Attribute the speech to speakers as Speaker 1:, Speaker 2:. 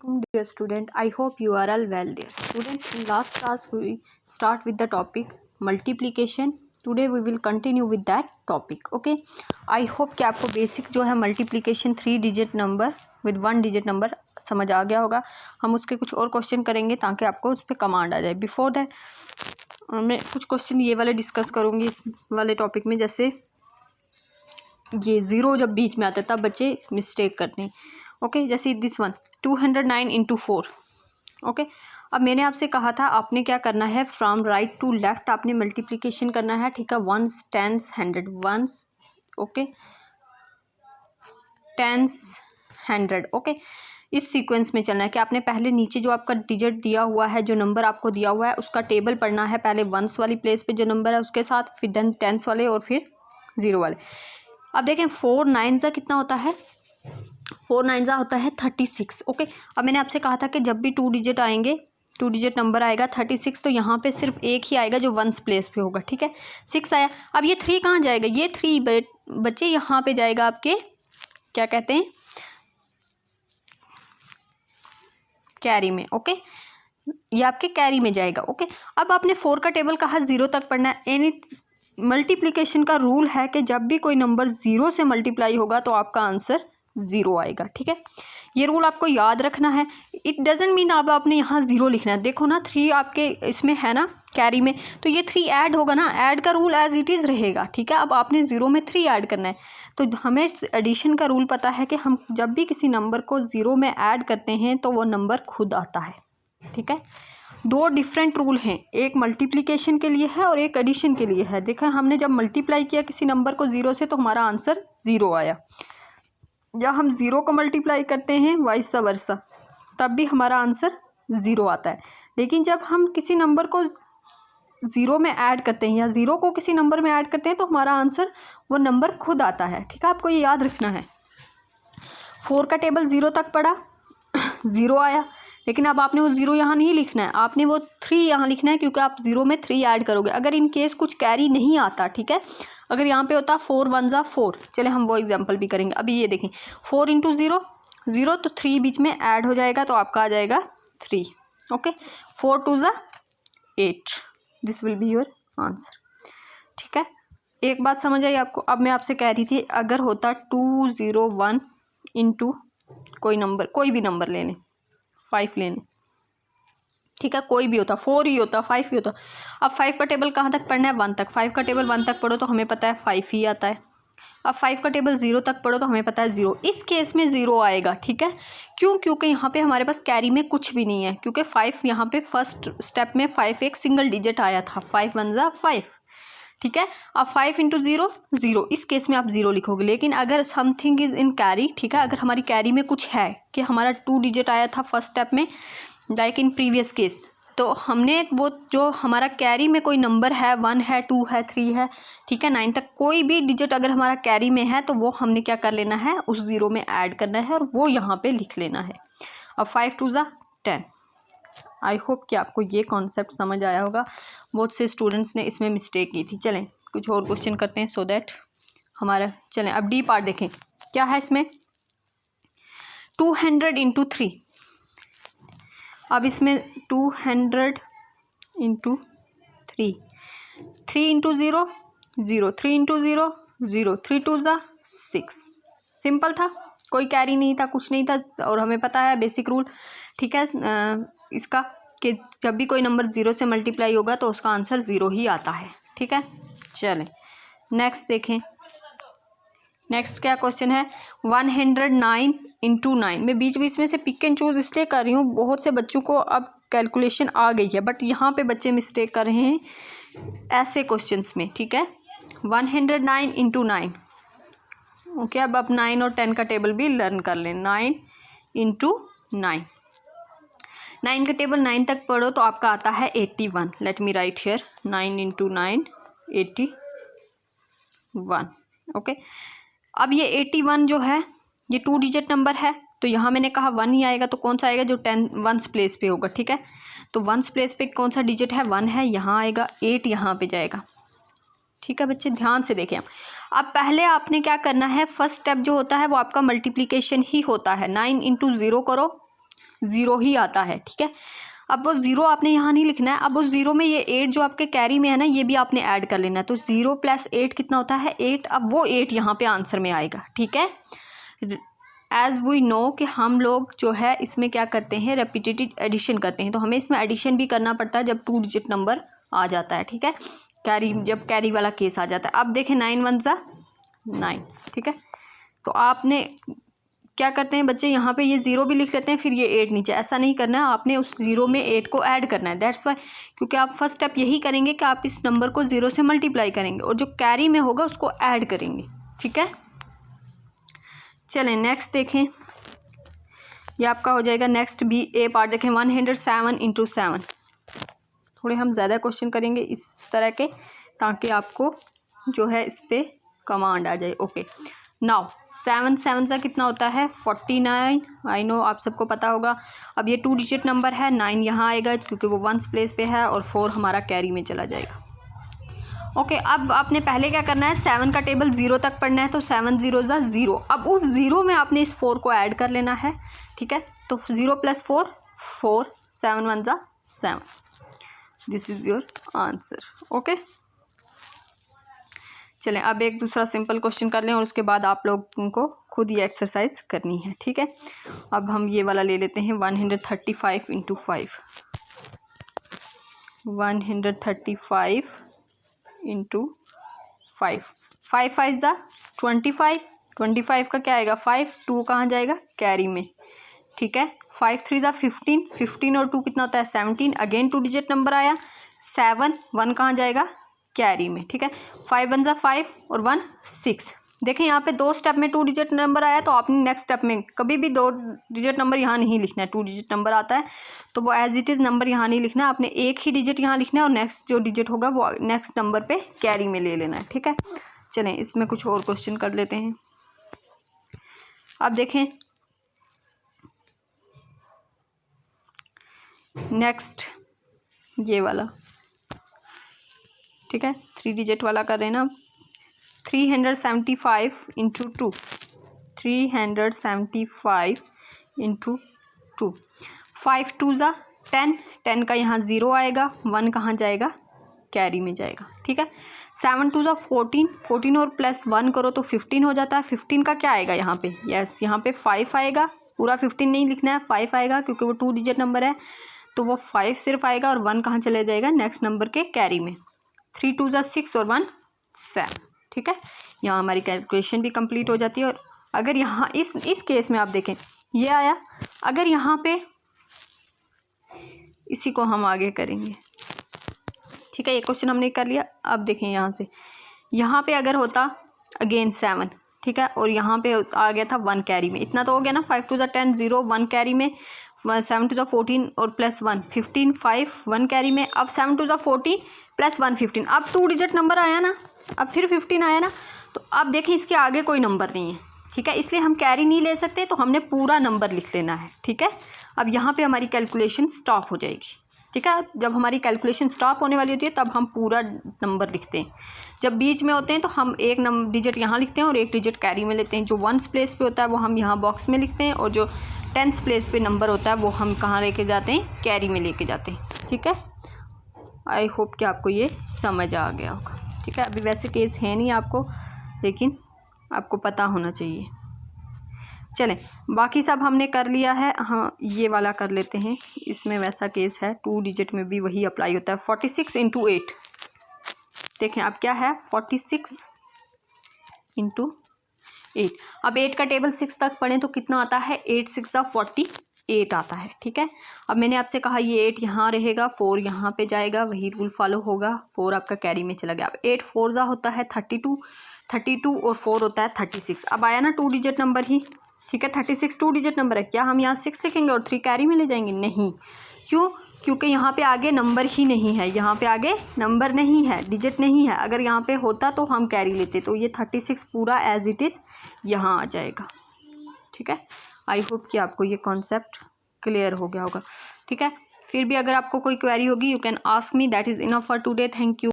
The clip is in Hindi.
Speaker 1: Dear student, I hope you are all well. Dear student, in last class we start with the topic multiplication. Today we will continue with that topic. Okay, I hope कि आपको बेसिक जो है multiplication 3 digit number with 1 digit number समझ आ गया होगा। हम उसके कुछ और क्वेश्चन करेंगे ताकि आपको उस पर कमांड आ जाए। बिफोर दैट मैं कुछ क्वेश्चन ये वाले डिस्कस करूँगी इस वाले टॉपिक में। जैसे ये ज़ीरो जब बीच में आता है तब बच्चे मिस्टेक करते हैं। ओके, जैसे दिस वन 209 इंटू 4। ओके, अब मैंने आपसे कहा था आपने क्या करना है, फ्रॉम राइट टू लेफ्ट आपने मल्टीप्लिकेशन करना है। ठीक है, ones tens hundred once, okay, tens hundred. Okay, इस सीक्वेंस में चलना है कि आपने पहले नीचे जो आपका डिजिट दिया हुआ है, जो नंबर आपको दिया हुआ है उसका टेबल पढ़ना है। पहले वंस वाली प्लेस पे जो नंबर है उसके साथ, फिर देन टेंस वाले और फिर ज़ीरो वाले। अब देखें 4 9 कितना होता है, 4 9 होता है 36। ओके, अब मैंने आपसे कहा था कि जब भी 2 डिजिट आएंगे, 2 डिजिट नंबर आएगा 36, तो यहाँ पे सिर्फ एक ही आएगा जो वंस प्लेस पे होगा। ठीक है, 6 आया। अब ये 3 कहाँ जाएगा, ये 3 बच्चे यहाँ पे जाएगा आपके क्या कहते हैं, कैरी में। ओके, ये आपके कैरी में जाएगा। ओके, अब आपने 4 का टेबल कहा 0 तक पढ़ना है। एनी मल्टीप्लिकेशन का रूल है कि जब भी कोई नंबर 0 से मल्टीप्लाई होगा तो आपका आंसर 0 आएगा। ठीक है, ये रूल आपको याद रखना है। इट डजेंट मीन अब आपने यहाँ 0 लिखना है। देखो ना 3 आपके इसमें है ना कैरी में, तो ये 3 ऐड होगा ना, ऐड का रूल एज इट इज़ रहेगा। ठीक है, अब आपने 0 में 3 ऐड करना है। तो हमें एडिशन का रूल पता है कि हम जब भी किसी नंबर को 0 में ऐड करते हैं तो वो नंबर खुद आता है। ठीक है, 2 डिफरेंट रूल हैं, एक मल्टीप्लिकेशन के लिए है और एक एडिशन के लिए है। देखा, हमने जब मल्टीप्लाई किया किसी नंबर को 0 से तो हमारा आंसर 0 आया, या हम 0 को मल्टीप्लाई करते हैं वाइस वर्सा तब भी हमारा आंसर 0 आता है। लेकिन जब हम किसी नंबर को 0 में ऐड करते हैं या 0 को किसी नंबर में ऐड करते हैं तो हमारा आंसर वो नंबर खुद आता है। ठीक है, आपको ये याद रखना है। 4 का टेबल 0 तक पढ़ा 0 आया, लेकिन अब आपने वो 0 यहाँ नहीं लिखना है, आपने वो 3 यहाँ लिखना है, क्योंकि आप 0 में 3 ऐड करोगे। अगर इन केस कुछ कैरी नहीं आता, ठीक है, अगर यहाँ पे होता 4 1 4, चले हम वो एग्जांपल भी करेंगे। अभी ये देखें 4 इंटू 0 0, तो 3 बीच में ऐड हो जाएगा तो आपका आ जाएगा 3। Okay, 4 2 8, this will be your answer. ठीक है, एक बात समझ आई आपको। अब मैं आपसे कह रही थी अगर होता 201 इंटू कोई नंबर, कोई भी नंबर ले लें, 5 ले लें। ठीक है, कोई भी होता, 4 ही होता, 5 ही होता। अब 5 का टेबल कहाँ तक पढ़ना है, 1 तक। 5 का टेबल 1 तक पढ़ो तो हमें पता है 5 ही आता है। अब 5 का टेबल 0 तक पढ़ो तो हमें पता है 0। इस केस में 0 आएगा। ठीक है, क्यों, क्योंकि यहाँ पे हमारे पास कैरी में कुछ भी नहीं है, क्योंकि 5 यहाँ पे फर्स्ट स्टेप में 5 एक सिंगल डिजिट आया था, 5 1 5। ठीक है, अब 5 इंटू 0 0, इस केस में आप 0 लिखोगे। लेकिन अगर समथिंग इज़ इन कैरी, ठीक है, अगर हमारी कैरी में कुछ है कि हमारा 2 डिजिट आया था फर्स्ट स्टेप में, लाइक इन प्रीवियस केस, तो हमने वो जो हमारा कैरी में कोई नंबर है, 1 है 2 है 3 है, ठीक है, 9 तक कोई भी डिजिट अगर हमारा कैरी में है तो वो हमने क्या कर लेना है, उस 0 में ऐड करना है और वो यहाँ पे लिख लेना है। अब 5 2 10। आई होप कि आपको ये कॉन्सेप्ट समझ आया होगा। बहुत से स्टूडेंट्स ने इसमें मिस्टेक की थी। चलें कुछ और क्वेश्चन करते हैं सो दैट हमारा, चलें अब डी पार्ट देखें क्या है इसमें। 200 इंटू 3। अब इसमें 200 इंटू 3, 3 इंटू 0 0, 3 इंटू 0 0, 3 2 6। सिंपल था, कोई कैरी नहीं था, कुछ नहीं था, और हमें पता है बेसिक रूल। ठीक है, इसका कि जब भी कोई नंबर 0 से मल्टीप्लाई होगा तो उसका आंसर 0 ही आता है। ठीक है, चलें नेक्स्ट देखें। नेक्स्ट क्या क्वेश्चन है, 109 इंटू 9। मैं बीच बीच में से पिक एंड चूज इसलिए कर रही हूँ, बहुत से बच्चों को अब कैलकुलेशन आ गई है, बट यहाँ पे बच्चे मिस्टेक कर रहे हैं ऐसे क्वेश्चंस में। ठीक है, 109 इंटू 9। ओके, अब 9 और 10 का टेबल भी लर्न कर लें। 9 इंटू 9, 9 का टेबल 9 तक पढ़ो तो आपका आता है 81। Let me right here 9 into 9 81। Okay, अब ये 81 जो है ये 2 डिजिट नंबर है, तो यहाँ मैंने कहा 1 ही आएगा, तो कौन सा आएगा जो 10 वंस प्लेस पे होगा। ठीक है, तो वंस प्लेस पे कौन सा डिजिट है, 1 है, यहाँ आएगा 8 यहाँ पे जाएगा। ठीक है बच्चे, ध्यान से देखें। अब पहले आपने क्या करना है, फर्स्ट स्टेप जो होता है वो आपका मल्टीप्लिकेशन ही होता है। 9 इंटू 0 करो, ज़ीरो ही आता है, ठीक है। अब वो ज़ीरो आपने यहाँ नहीं लिखना है, अब उस ज़ीरो में ये 8 जो आपके कैरी में है ना, ये भी आपने ऐड कर लेना है। तो 0 + 8 कितना होता है 8। अब वो 8 यहाँ पे आंसर में आएगा, ठीक है। एज़ वी नो कि हम लोग जो है इसमें क्या करते हैं, रेपिटेटिव एडिशन करते हैं, तो हमें इसमें एडिशन भी करना पड़ता है जब 2 डिजिट नंबर आ जाता है, ठीक है। जब कैरी वाला केस आ जाता है। अब देखें 9 1 ज़ा 9, ठीक है। तो आपने क्या करते हैं बच्चे, यहाँ पे ये 0 भी लिख लेते हैं, फिर ये 8 नीचे। ऐसा नहीं करना है, आपने उस 0 में 8 को ऐड करना है। दैट्स वाई, क्योंकि आप फर्स्ट स्टेप यही करेंगे कि आप इस नंबर को 0 से मल्टीप्लाई करेंगे और जो कैरी में होगा उसको ऐड करेंगे, ठीक है। चलें नेक्स्ट देखें, ये आपका हो जाएगा नेक्स्ट भी ए पार्ट। देखें 107 × 7। थोड़े हम ज़्यादा क्वेश्चन करेंगे इस तरह के, ताकि आपको जो है इस पर कमांड आ जाए। ओके, नाउ 7 7 सा कितना होता है 49। आई नो आप सबको पता होगा। अब ये 2 डिजिट नंबर है, 9 यहाँ आएगा क्योंकि वो 1 प्लेस पे है, और 4 हमारा कैरी में चला जाएगा। ओके, अब आपने पहले क्या करना है, 7 का टेबल 0 तक पढ़ना है, तो 7 0 ज़ा 0। अब उस 0 में आपने इस 4 को ऐड कर लेना है, ठीक है। तो 0 + 4 4, 7 1 ज़ा 7। This is your answer. Okay, चलें अब एक दूसरा सिंपल क्वेश्चन कर लें और उसके बाद आप लोगों को खुद ये एक्सरसाइज करनी है, ठीक है। अब हम ये वाला ले लेते हैं 135 × 5। 135 × 5। 5 5 ज़ा 25। 25 का क्या आएगा 5, 2 कहाँ जाएगा कैरी में, ठीक है। 5 3 ज़ा 15। 15 और 2 कितना होता है 17। अगेन 2 डिजिट नंबर आया 7, 1 कहाँ जाएगा कैरी में, ठीक है। 5 1 ज़ा 5 और 1 6। देखें यहाँ पे 2 स्टेप में 2 डिजिट नंबर आया, तो आपने नेक्स्ट स्टेप में कभी भी 2 डिजिट नंबर यहाँ नहीं लिखना है। 2 डिजिट नंबर आता है तो वो एज इट इज़ नंबर यहाँ नहीं लिखना है, आपने एक ही डिजिट यहाँ लिखना है और नेक्स्ट जो डिजिट होगा वो नेक्स्ट नंबर पे कैरी में ले लेना है, ठीक है। चलें इसमें कुछ और क्वेश्चन कर लेते हैं। अब देखें नेक्स्ट ये वाला, ठीक है, 3 डिजिट वाला कर रहे हैं ना। 375 × 2। 375 × 2। 5 2 ज़ा 10। 10 का यहाँ 0 आएगा, 1 कहाँ जाएगा कैरी में जाएगा, ठीक है। 7 2 ज़ा 14। 14 और +1 करो तो 15 हो जाता है। 15 का क्या आएगा यहाँ पे, यस यहाँ पे 5 आएगा। पूरा 15 नहीं लिखना है, 5 आएगा क्योंकि वो 2 डिजिट नंबर है, तो वो 5 सिर्फ आएगा और 1 कहाँ चले जाएगा नेक्स्ट नंबर के कैरी में। 3 2 ज़ा 6 और 1 7, ठीक है। यहाँ हमारी कैलकुलेशन भी कंप्लीट हो जाती है। और अगर यहाँ इस केस में आप देखें ये आया, अगर यहाँ पे इसी को हम आगे करेंगे, ठीक है। ये क्वेश्चन हमने कर लिया। अब देखें यहाँ पे अगर होता अगेन 7, ठीक है, और यहाँ पे आ गया था 1 कैरी में, इतना तो हो गया ना। 5 2 ज़ा 10 0, 1 कैरी में। 7 2 ज़ा 14 और +1 15, 5 1 कैरी में। अब 7 2 ज़ा 40 +1 15। अब 2 डिजिट नंबर आया ना, अब फिर 15 आया ना, तो अब देखें इसके आगे कोई नंबर नहीं है, ठीक है, इसलिए हम कैरी नहीं ले सकते, तो हमने पूरा नंबर लिख लेना है, ठीक है। अब यहाँ पे हमारी कैलकुलेशन स्टॉप हो जाएगी, ठीक है। जब हमारी कैलकुलेशन स्टॉप होने वाली होती है तब हम पूरा नंबर लिखते हैं। जब बीच में होते हैं तो हम एक डिजिट यहाँ लिखते हैं और एक डिजिट कैरी में लेते हैं। जो 1 प्लेस पे होता है वो हम यहाँ बॉक्स में लिखते हैं, और जो 10 प्लेस पे नंबर होता है वो हम कहाँ लेके जाते हैं, कैरी में लेके जाते हैं, ठीक है। आई होप कि आपको ये समझ आ गया होगा, ठीक है। अभी वैसे केस है नहीं आपको, लेकिन आपको पता होना चाहिए। चलें बाकी सब हमने कर लिया है। हाँ ये वाला कर लेते हैं, इसमें वैसा केस है, 2 डिजिट में भी वही अप्लाई होता है। 46 × 8। देखें अब क्या है 46 × 8। अब 8 का टेबल 6 तक पढ़ें तो कितना आता है 8 6 ज़ा 48 आता है, ठीक है। अब मैंने आपसे कहा ये 8 यहाँ रहेगा, 4 यहाँ पे जाएगा, वही रूल फॉलो होगा। 4 आपका कैरी में चला गया। अब 8 4 ज़ा होता है 32, 32 और 4 होता है 36। अब आया ना 2 डिजिट नंबर ही, ठीक है। 36 2 डिजिट नंबर है, क्या हम यहाँ 6 लिखेंगे और 3 कैरी में ले जाएंगे, नहीं। क्यों, क्योंकि यहाँ पे आगे नंबर ही नहीं है, यहाँ पे आगे नंबर नहीं है, डिजिट नहीं है। अगर यहाँ पे होता तो हम कैरी लेते, तो ये 36 पूरा एज इट इज़ यहाँ आ जाएगा, ठीक है। आई होप कि आपको ये कॉन्सेप्ट क्लियर हो गया होगा, ठीक है। फिर भी अगर आपको कोई क्वेरी होगी you can ask me, that is enough for today. Thank you.